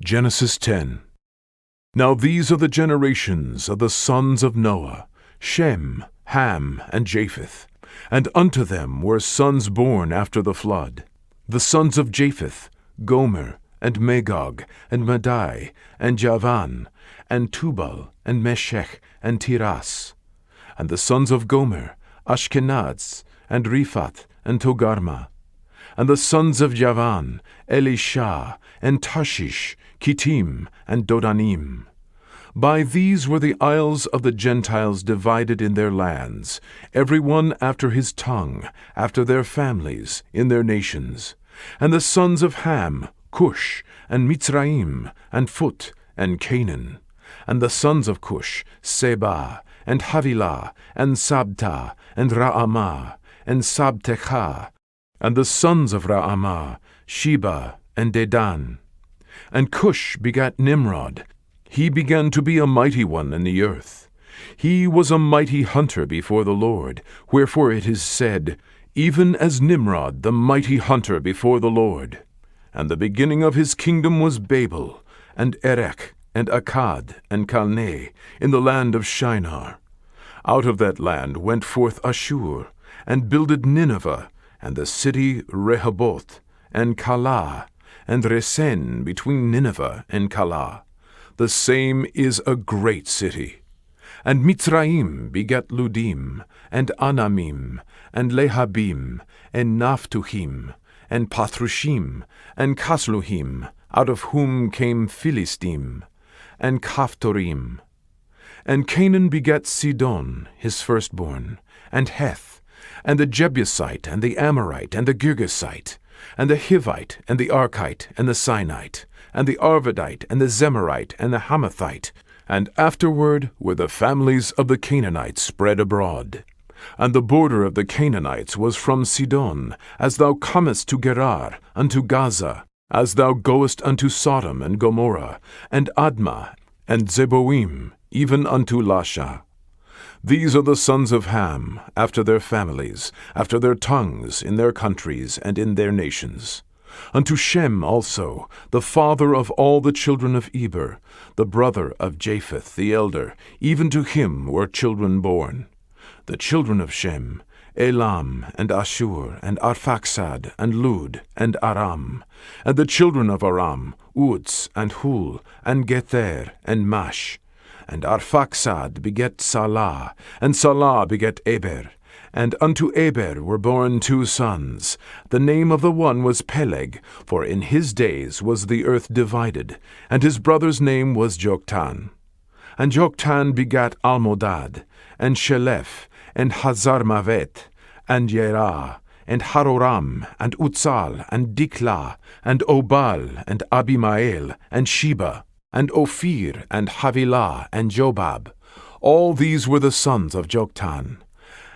Genesis 10. Now these are the generations of the sons of Noah, Shem, Ham, and Japheth. And unto them were sons born after the flood. The sons of Japheth, Gomer, and Magog, and Madai, and Javan, and Tubal, and Meshech, and Tiras. And the sons of Gomer, Ashkenaz, and Riphath, and Togarma. And the sons of Javan, Elisha, and Tarshish, Kittim, and Dodanim. By these were the isles of the Gentiles divided in their lands, every one after his tongue, after their families, in their nations. And the sons of Ham, Cush, and Mitzraim, and Phut, and Canaan. And the sons of Cush, Seba, and Havilah, and Sabta, and Raamah, and Sabtecha. And the sons of Raamah, Sheba, and Dedan. And Cush begat Nimrod. He began to be a mighty one in the earth. He was a mighty hunter before the Lord, wherefore it is said, even as Nimrod the mighty hunter before the Lord. And the beginning of his kingdom was Babel, and Erech, and Akkad, and Calneh, in the land of Shinar. Out of that land went forth Ashur, and builded Nineveh, and the city Rehoboth, and Calah, and Resen between Nineveh and Calah. The same is a great city. And Mitzraim begat Ludim, and Anamim, and Lehabim, and Naphtuhim, and Pathrushim, and Casluhim, out of whom came Philistim, and Caphtorim. And Canaan begat Sidon, his firstborn, and Heth, and the Jebusite, and the Amorite, and the Girgasite, and the Hivite, and the Archite, and the Sinite, and the Arvadite, and the Zemarite, and the Hamathite. And afterward were the families of the Canaanites spread abroad. And the border of the Canaanites was from Sidon, as thou comest to Gerar, unto Gaza, as thou goest unto Sodom and Gomorrah, and Admah, and Zeboim, even unto Lasha. These are the sons of Ham, after their families, after their tongues, in their countries, and in their nations. Unto Shem also, the father of all the children of Eber, the brother of Japheth the elder, even to him were children born. The children of Shem, Elam, and Ashur, and Arphaxad, and Lud, and Aram. And the children of Aram, Uz, and Hul, and Gether, and Mash. And Arphaxad begat Salah, and Salah begat Eber. And unto Eber were born 2 sons. The name of the one was Peleg, for in his days was the earth divided, and his brother's name was Joktan. And Joktan begat Almodad, and Sheleph, and Hazarmavet, and Yerah, and Haroram, and Utsal, and Diklah, and Obal, and Abimael, and Sheba, and Ophir, and Havilah, and Jobab. All these were the sons of Joktan.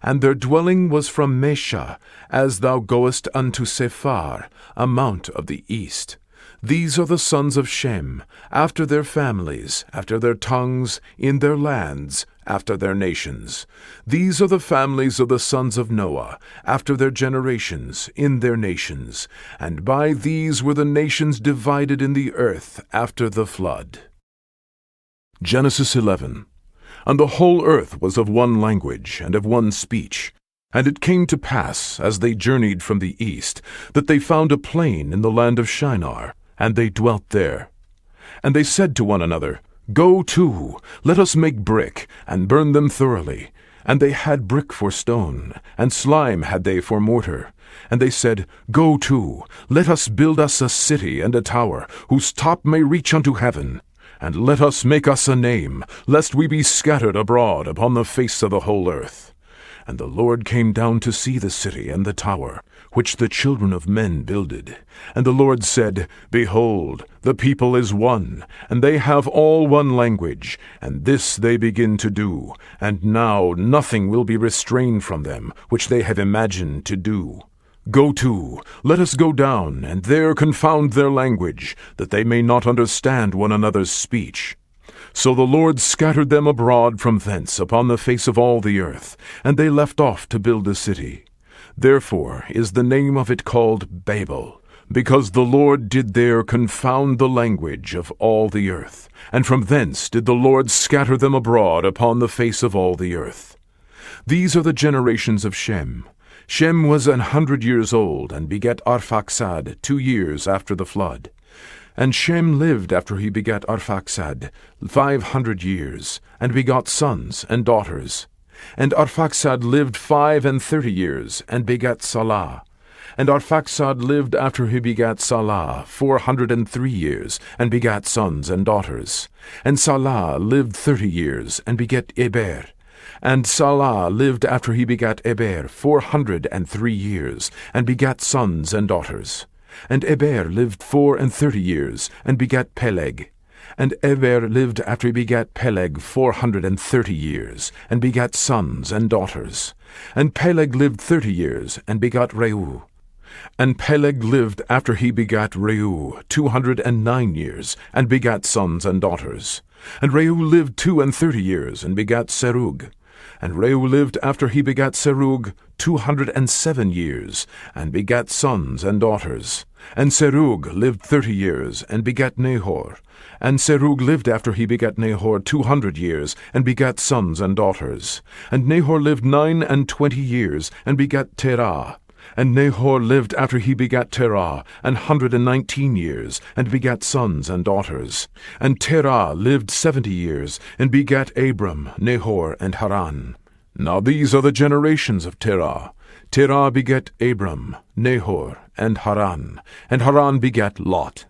And their dwelling was from Mesha, as thou goest unto Sephar, a mount of the east. These are the sons of Shem, after their families, after their tongues, in their lands, after their nations. These are the families of the sons of Noah, after their generations, in their nations. And by these were the nations divided in the earth after the flood. Genesis 11. And the whole earth was of one language, and of one speech. And it came to pass, as they journeyed from the east, that they found a plain in the land of Shinar, and they dwelt there. And they said to one another, Go to, let us make brick, and burn them thoroughly. And they had brick for stone, and slime had they for mortar. And they said, Go to, let us build us a city and a tower, whose top may reach unto heaven. And let us make us a name, lest we be scattered abroad upon the face of the whole earth. And the Lord came down to see the city and the tower, which the children of men builded. And the Lord said, Behold, the people is one, and they have all one language, and this they begin to do. And now nothing will be restrained from them, which they have imagined to do. Go to, let us go down, and there confound their language, that they may not understand one another's speech. So the Lord scattered them abroad from thence upon the face of all the earth, and they left off to build a city. Therefore is the name of it called Babel, because the Lord did there confound the language of all the earth, and from thence did the Lord scatter them abroad upon the face of all the earth. These are the generations of Shem. Shem was 100 years old, and begat Arphaxad 2 years after the flood. And Shem lived after he begat Arphaxad 500 years, and begot sons and daughters. And Arphaxad lived 35 years, and begat Salah. And Arphaxad lived after he begat Salah 403 years, and begat sons and daughters. And Salah lived 30 years, and begat Eber. And Salah lived after he begat Eber 403 years, and begat sons and daughters. And Eber lived 34 years, and begat Peleg. And Eber lived after he begat Peleg 430 years, and begat sons and daughters. And Peleg lived 30 years, and begot Reu. And Peleg lived after he begat Reu 209 years, and begat sons and daughters. And Reu lived 32 years, and begat Serug. And Reu lived after he begat Serug 207 years, and begat sons and daughters. And Serug lived 30 years, and begat Nahor. And Serug lived after he begat Nahor 200 years, and begat sons and daughters. And Nahor lived 29 years, and begat Terah. And Nahor lived after he begat Terah 119 years, and begat sons and daughters. And Terah lived 70 years, and begat Abram, Nahor, and Haran. Now these are the generations of Terah. Terah begat Abram, Nahor, and Haran. And Haran begat Lot.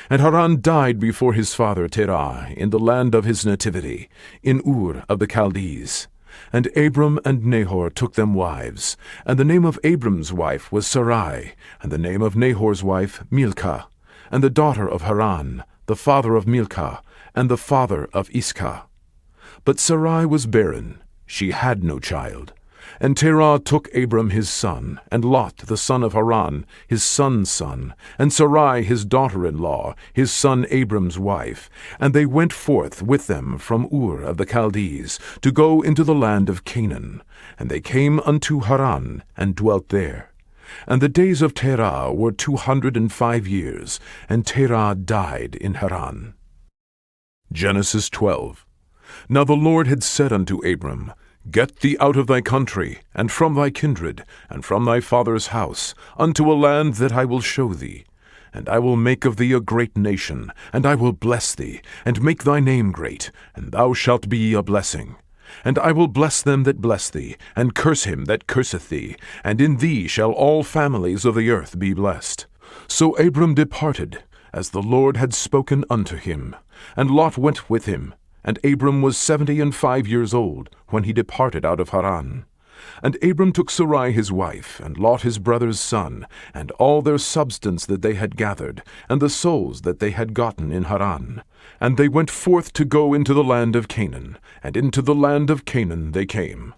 And Haran died before his father Terah in the land of his nativity, in Ur of the Chaldees. And Abram and Nahor took them wives. And the name of Abram's wife was Sarai, and the name of Nahor's wife Milcah, and the daughter of Haran, the father of Milcah, and the father of Iscah. But Sarai was barren, she had no child. And Terah took Abram his son, and Lot the son of Haran, his son's son, and Sarai his daughter-in-law, his son Abram's wife, and they went forth with them from Ur of the Chaldees, to go into the land of Canaan. And they came unto Haran, and dwelt there. And the days of Terah were 205 years, and Terah died in Haran. Genesis 12. Now the Lord had said unto Abram, Get thee out of thy country, and from thy kindred, and from thy father's house, unto a land that I will show thee. And I will make of thee a great nation, and I will bless thee, and make thy name great, and thou shalt be a blessing. And I will bless them that bless thee, and curse him that curseth thee, and in thee shall all families of the earth be blessed. So Abram departed, as the Lord had spoken unto him, and Lot went with him. And Abram was 75 years old when he departed out of Haran. And Abram took Sarai his wife, and Lot his brother's son, and all their substance that they had gathered, and the souls that they had gotten in Haran. And they went forth to go into the land of Canaan, and into the land of Canaan they came.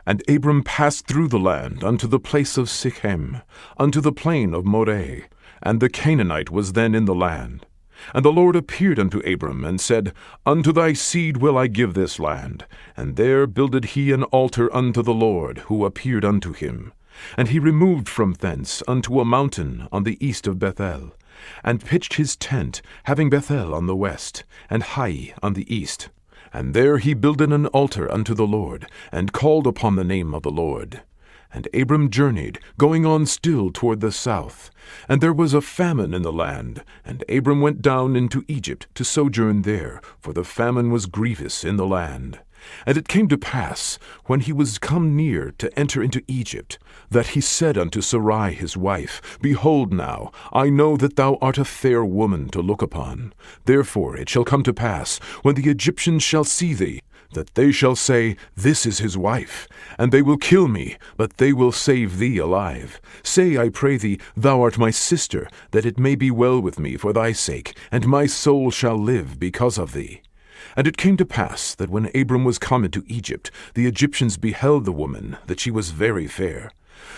And Abram passed through the land unto the place of Sichem, unto the plain of Moreh, and the Canaanite was then in the land. And the Lord appeared unto Abram, and said, Unto thy seed will I give this land. And there builded he an altar unto the Lord, who appeared unto him. And he removed from thence unto a mountain on the east of Bethel, and pitched his tent, having Bethel on the west, and Hai on the east. And there he builded an altar unto the Lord, and called upon the name of the Lord. And Abram journeyed, going on still toward the south. And there was a famine in the land, and Abram went down into Egypt to sojourn there, for the famine was grievous in the land. And it came to pass, when he was come near to enter into Egypt, that he said unto Sarai his wife, Behold now, I know that thou art a fair woman to look upon. Therefore it shall come to pass, when the Egyptians shall see thee, that they shall say, This is his wife. And they will kill me, but they will save thee alive. Say, I pray thee, Thou art my sister, that it may be well with me for thy sake, and my soul shall live because of thee. And it came to pass, that when Abram was come into Egypt, the Egyptians beheld the woman, that she was very fair.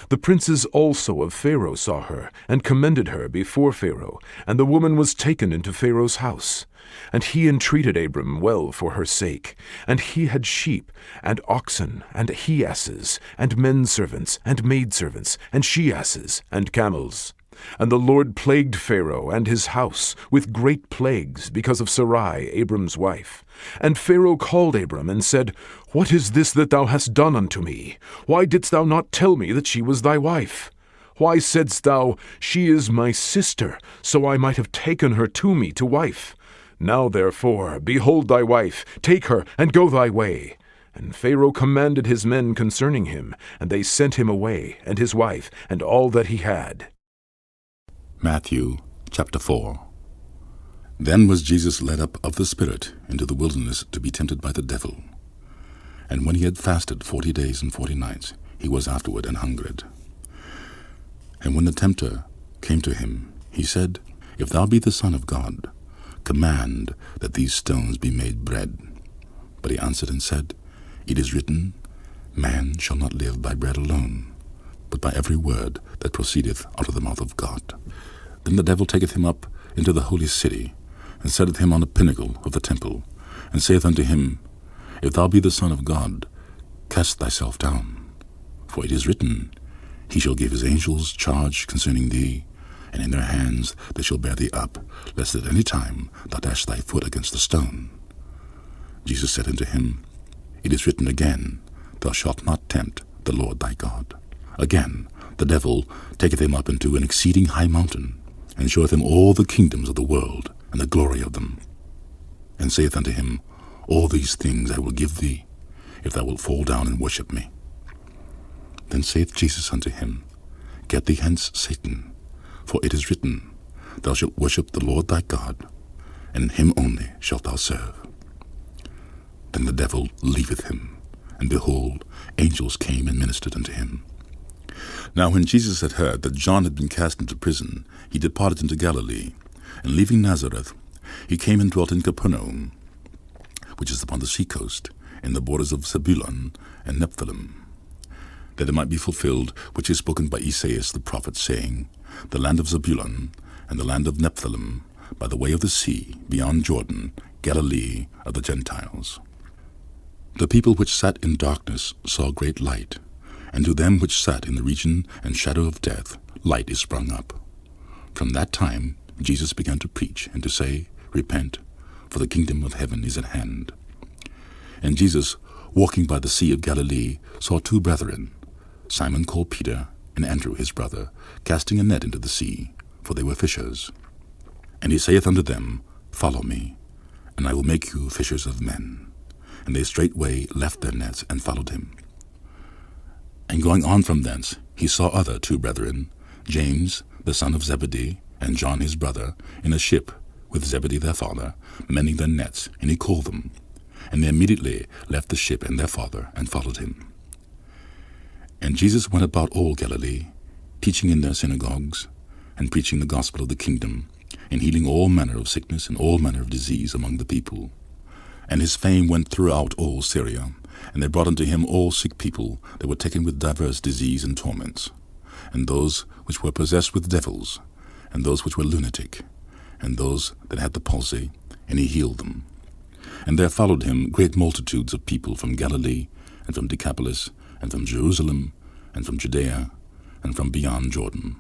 The princes also of Pharaoh saw her, and commended her before Pharaoh, and the woman was taken into Pharaoh's house. And he entreated Abram well for her sake. And he had sheep, and oxen, and he-asses, and men servants, and maidservants, and she-asses, and camels. And the Lord plagued Pharaoh and his house with great plagues because of Sarai, Abram's wife. And Pharaoh called Abram and said, What is this that thou hast done unto me? Why didst thou not tell me that she was thy wife? Why saidst thou, She is my sister, so I might have taken her to me to wife? Now therefore, behold thy wife, take her, and go thy way. And Pharaoh commanded his men concerning him, and they sent him away, and his wife, and all that he had. Matthew chapter 4. Then was Jesus led up of the Spirit into the wilderness to be tempted by the devil. And when he had fasted 40 days and 40 nights, he was afterward an hungered. And when the tempter came to him, he said, If thou be the Son of God, command that these stones be made bread. But he answered and said, It is written, Man shall not live by bread alone, but by every word that proceedeth out of the mouth of God. Then the devil taketh him up into the holy city, and setteth him on the pinnacle of the temple, and saith unto him, If thou be the Son of God, cast thyself down. For it is written, He shall give his angels charge concerning thee, and in their hands they shall bear thee up, lest at any time thou dash thy foot against a stone. Jesus said unto him, It is written again, Thou shalt not tempt the Lord thy God. Again, the devil taketh him up into an exceeding high mountain, and showeth him all the kingdoms of the world, and the glory of them, and saith unto him, All these things I will give thee, if thou wilt fall down and worship me. Then saith Jesus unto him, Get thee hence, Satan, for it is written, Thou shalt worship the Lord thy God, and him only shalt thou serve. Then the devil leaveth him, and behold, angels came and ministered unto him. Now when Jesus had heard that John had been cast into prison, he departed into Galilee, and leaving Nazareth, he came and dwelt in Capernaum, which is upon the sea coast, in the borders of Zebulun and Nephthalim, that it might be fulfilled which is spoken by Esaias the prophet, saying, The land of Zebulun and the land of Nephthalim, by the way of the sea, beyond Jordan, Galilee of the Gentiles. The people which sat in darkness saw great light, and to them which sat in the region and shadow of death, light is sprung up. From that time Jesus began to preach and to say, Repent, for the kingdom of heaven is at hand. And Jesus, walking by the sea of Galilee, saw two brethren, Simon called Peter, and Andrew his brother, casting a net into the sea, for they were fishers. And he saith unto them, Follow me, and I will make you fishers of men. And they straightway left their nets and followed him. And going on from thence, he saw other two brethren, James the son of Zebedee, and John his brother, in a ship with Zebedee their father, mending their nets, and he called them. And they immediately left the ship and their father, and followed him. And Jesus went about all Galilee, teaching in their synagogues, and preaching the gospel of the kingdom, and healing all manner of sickness and all manner of disease among the people. And his fame went throughout all Syria, and they brought unto him all sick people that were taken with divers disease and torments, and those which were possessed with devils, and those which were lunatic, and those that had the palsy, and he healed them. And there followed him great multitudes of people from Galilee, and from Decapolis, and from Jerusalem, and from Judea, and from beyond Jordan.